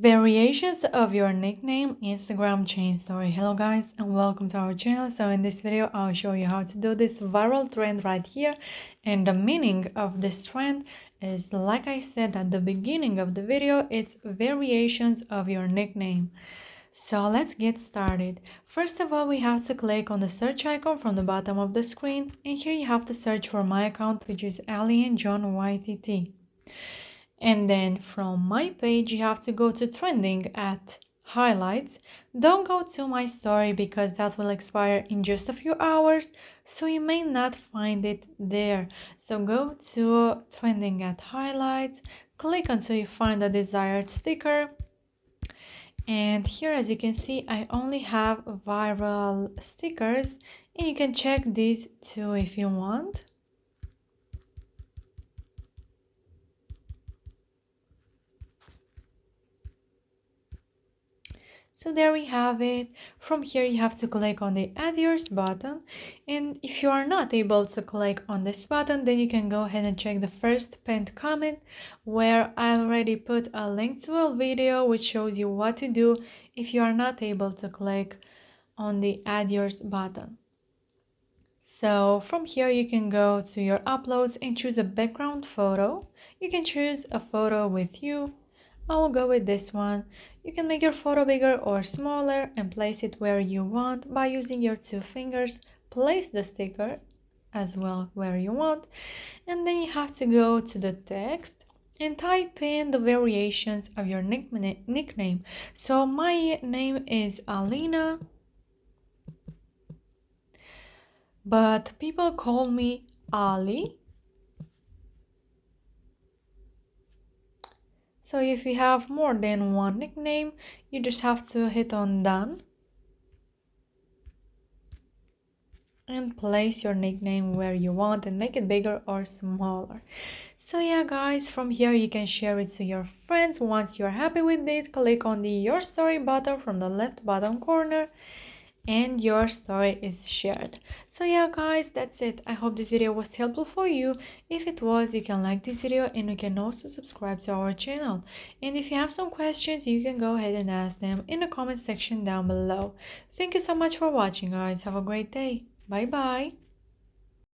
Variations of your nickname Instagram chain story. Hello guys and welcome to our channel. So in this video I'll show you how to do this viral trend right here, and the meaning of this trend is, like I said at the beginning of the video, it's variations of your nickname. So let's get started. First of all, we have to click on the search icon from the bottom of the screen, and here you have to search for my account, which is Alien John YTT. And then from my page you have to go to trending at highlights. Don't go to my story because that will expire in just a few hours, so you may not find it there. So go to trending at highlights, click until you find the desired sticker, and here, as you can see, I only have viral stickers, and you can check these too if you want. So there we have it. From here you have to click on the add yours button, and if you are not able to click on this button, then you can go ahead and check the first pinned comment, where I already put a link to a video which shows you what to do if you are not able to click on the add yours button. So from here you can go to your uploads and choose a background photo. You can choose a photo with you. I will go with this one. You can make your photo bigger or smaller and place it where you want by using your two fingers. Place the sticker as well where you want, and then you have to go to the text and type in the variations of your nickname. So my name is Alina, but people call me Ali. So if you have more than one nickname, you just have to hit on done and place your nickname where you want and make it bigger or smaller. So yeah guys, from here you can share it to your friends. Once you're happy with it, click on the your story button from the left bottom corner and your story is shared. So yeah guys, that's it. I hope this video was helpful for you. If it was, you can like this video and you can also subscribe to our channel. And if you have some questions, you can go ahead and ask them in the comment section down below. Thank you so much for watching guys. Have a great day. Bye bye.